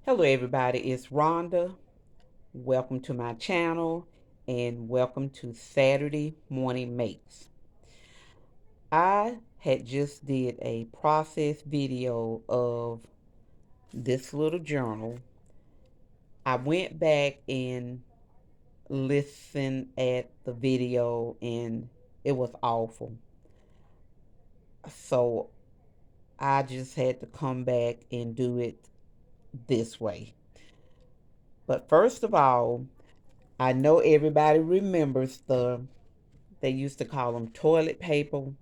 Hello everybody, it's Rhonda. Welcome to my channel and welcome to Saturday Morning Makes. I had just did a process video of this little journal. I went back and listened at the video and it was awful. So I just had to come back and do it this way. But first of all, I know everybody remembers they used to call them toilet paper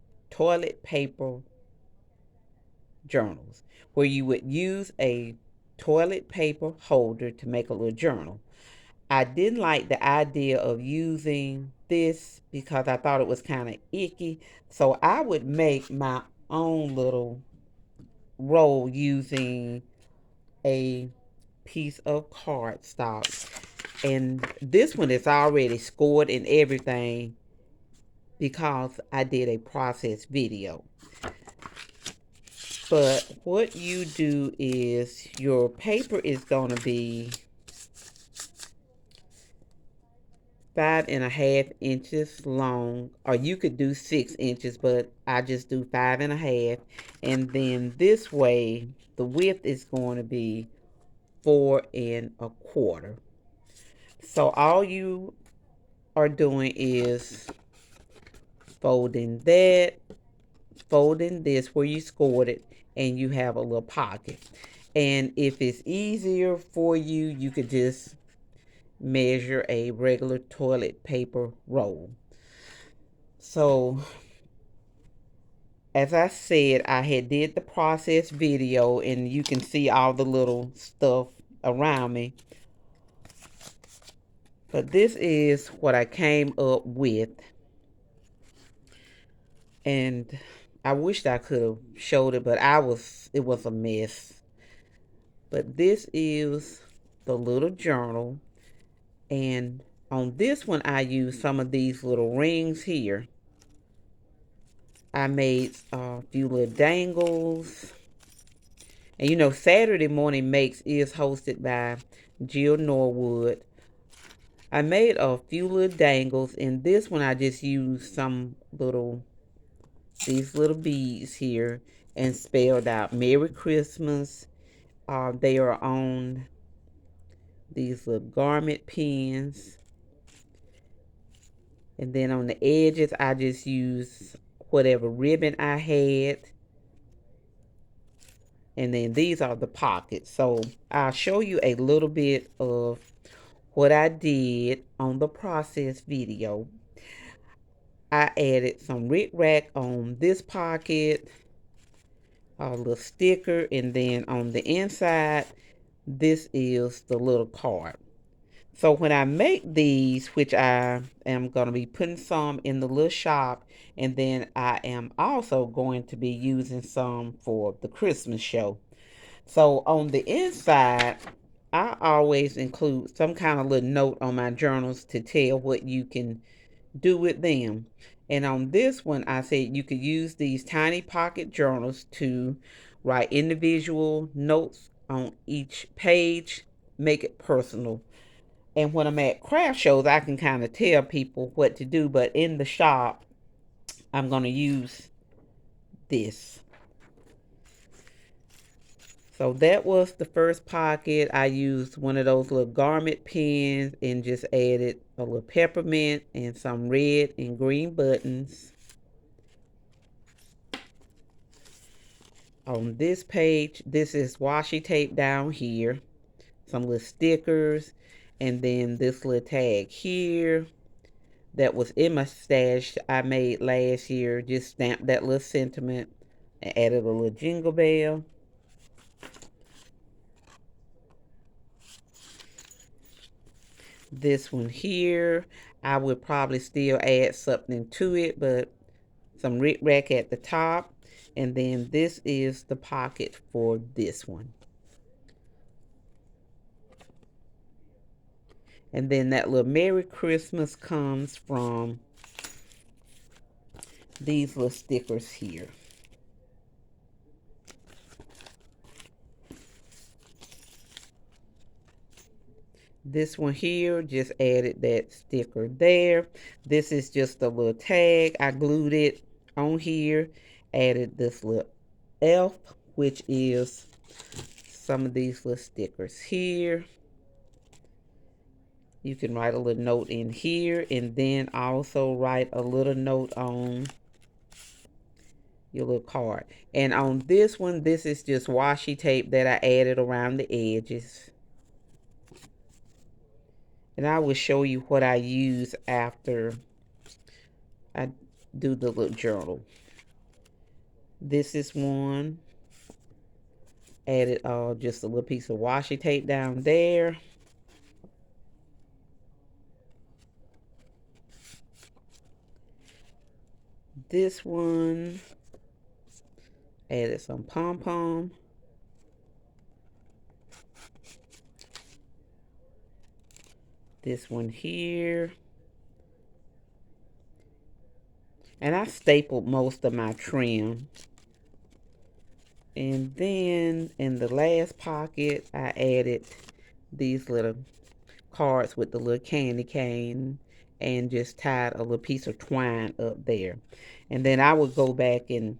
journals, where you would use a toilet paper holder to make a little journal. I didn't like the idea of using this because I thought it was kind of icky. So I would make my own little roll using a piece of cardstock. And this one is already scored and everything because I did a process video. But what you do is your paper is going to be 5.5 inches long, or you could do 6 inches, but I just do 5.5. And then this way, the width is going to be 4.25. So all you are doing is folding that, folding this where you scored it, and you have a little pocket. And if it's easier for you, you could just measure a regular toilet paper roll. So as I said, I had did the process video and you can see all the little stuff around me. But this is what I came up with. And I wished I could have showed it, but it was a mess. But this is the little journal. And on this one, I used some of these little rings here. I made a few little dangles. And you know, Saturday Morning Makes is hosted by Jill Noorwood. I made a few little dangles. And this one, I just used these little beads here and spelled out Merry Christmas. They are on these little garment pins. And then on the edges, I just use whatever ribbon I had. And then these are the pockets. So I'll show you a little bit of what I did on the process video. I added some Rick Rack on this pocket, a little sticker, and then on the inside, this is the little card. So when I make these, which I am going to be putting some in the little shop, and then I am also going to be using some for the Christmas show. So on the inside, I always include some kind of little note on my journals to tell what you can do with them. And on this one, I said you could use these tiny pocket journals to write individual notes on each page, make it personal. And when I'm at craft shows, I can kind of tell people what to do. But in the shop, I'm going to use this. So that was the first pocket. I used one of those little garment pins and just added a little peppermint and some red and green buttons. On this page, this is washi tape down here, some little stickers, and then this little tag here that was in my stash I made last year. Just stamped that little sentiment and added a little jingle bell. This one here, I would probably still add something to it, but some Rick Rack at the top. And then this is the pocket for this one. And then that little Merry Christmas comes from these little stickers here. This one here, just added that sticker there. This is just a little tag. I glued it on here. Added this little elf, which is some of these little stickers here. You can write a little note in here, and then also write a little note on your little card. And on this one, this is just washi tape that I added around the edges. And I will show you what I use after I do the little journal. This is one. Added just a little piece of washi tape down there. This one, added some pom-pom. This one here. And I stapled most of my trim. And then in the last pocket, I added these little cards with the little candy cane and just tied a little piece of twine up there. And then I would go back and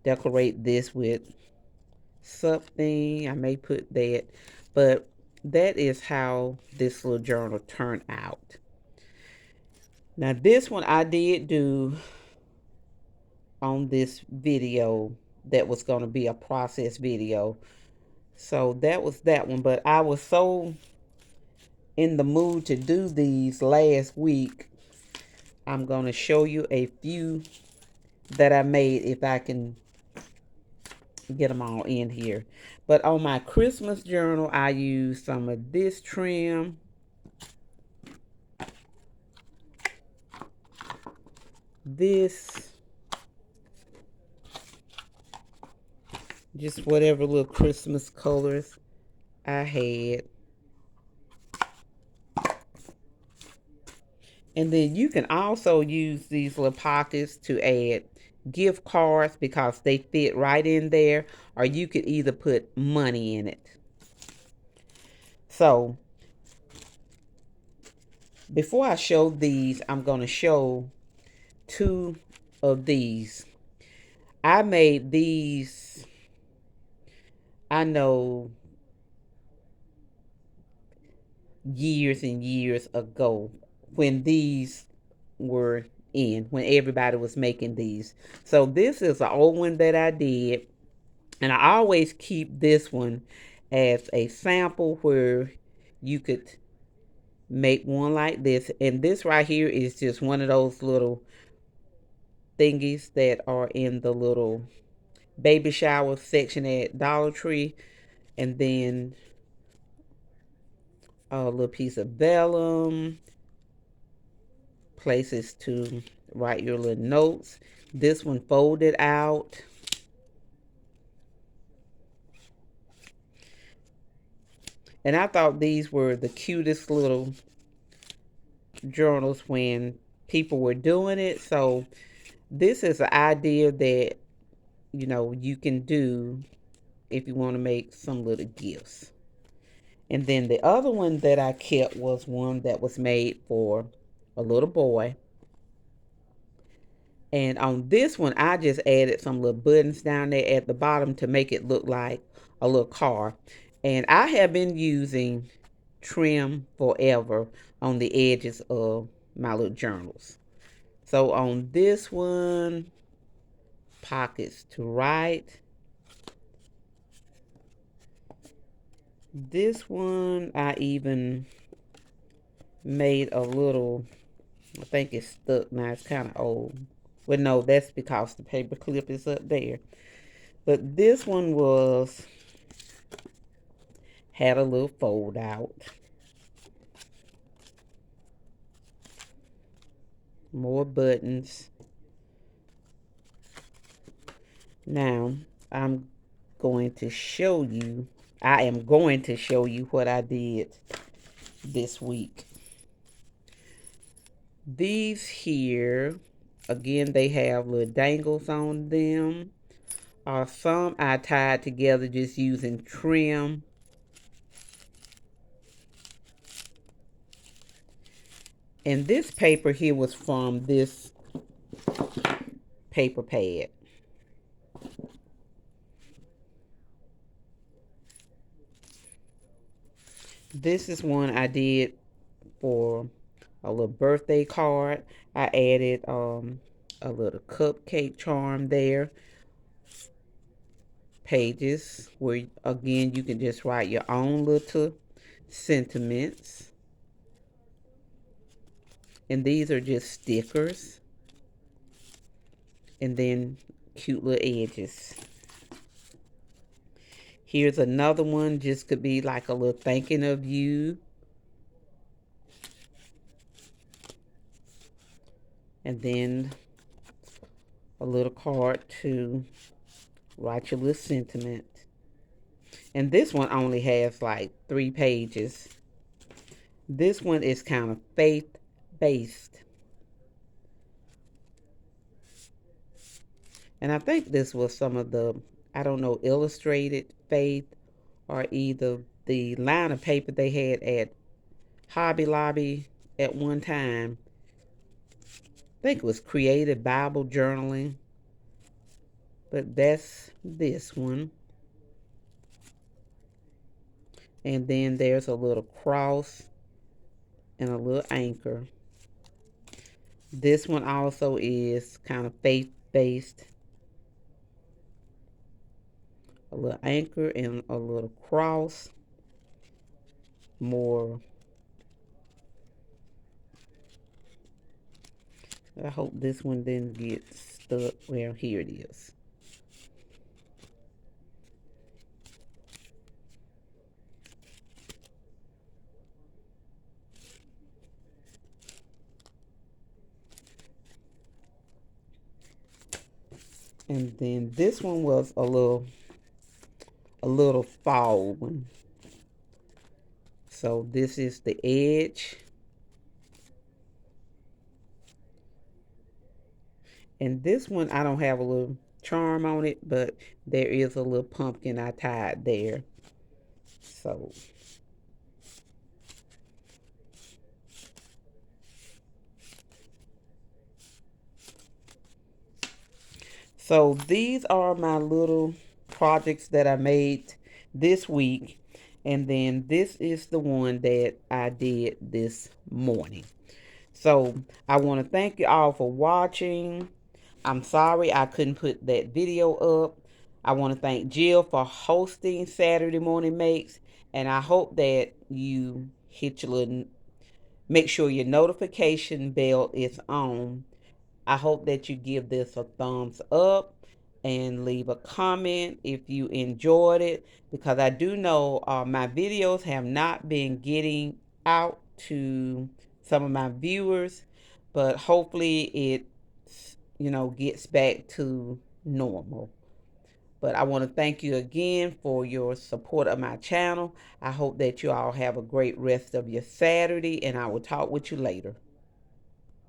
decorate this with something. I may put that, but that is how this little journal turned out. Now this one I did do on this video that was going to be a process video. So that was that one, but I was so in the mood to do these last week. I'm going to show you a few that I made if I can get them all in here. But on my Christmas journal, I used some of this trim. This. Just whatever little Christmas colors I had. And then you can also use these little pockets to add gift cards because they fit right in there. Or you could either put money in it. So, before I show these, I'm going to show two of these. I made these, I know, years and years ago when these were in, when everybody was making these. So this is an old one that I did, and I always keep this one as a sample where you could make one like this. And this right here is just one of those little thingies that are in the little baby shower section at Dollar Tree. And then a little piece of vellum, places to write your little notes. This one folded out. And I thought these were the cutest little journals when people were doing it. So this is an idea that, you know, you can do if you want to make some little gifts. And then the other one that I kept was one that was made for a little boy. And on this one, I just added some little buttons down there at the bottom to make it look like a little car. And I have been using trim forever on the edges of my little journals. So on this one, pockets to write. This one, I even made a little, I think it's stuck now, it's kind of old. Well, no, that's because the paper clip is up there. But this one had a little fold out. More buttons. Now, I am going to show you what I did this week. These here, again, they have little dangles on them. Some I tied together just using trim. And this paper here was from this paper pad. This is one I did for a little birthday card. I added a little cupcake charm there. Pages where again you can just write your own little sentiments. And these are just stickers. And then cute little edges. Here's another one, just could be like a little thanking of you. And then a little card to write your little sentiment. And this one only has like 3 pages. This one is kind of faith-based. And I think this was some of the, I don't know, illustrated faith or either the line of paper they had at Hobby Lobby at one time. I think it was Creative Bible Journaling. But that's this one. And then there's a little cross and a little anchor. This one also is kind of faith-based. A little anchor and a little cross. More. I hope this one didn't get stuck. Well, here it is. And then this one was a little fall one. So this is the edge. And this one, I don't have a little charm on it, but there is a little pumpkin I tied there. So these are my little projects that I made this week. And then this is the one that I did this morning. So I want to thank you all for watching. I'm sorry I couldn't put that video up. I want to thank Jill for hosting Saturday Morning Makes. And I hope that you hit your little, make sure your notification bell is on. I hope that you give this a thumbs up and leave a comment if you enjoyed it, because I do know my videos have not been getting out to some of my viewers, but hopefully it gets back to normal. But I want to thank you again for your support of my channel. I hope that you all have a great rest of your Saturday, and I will talk with you later.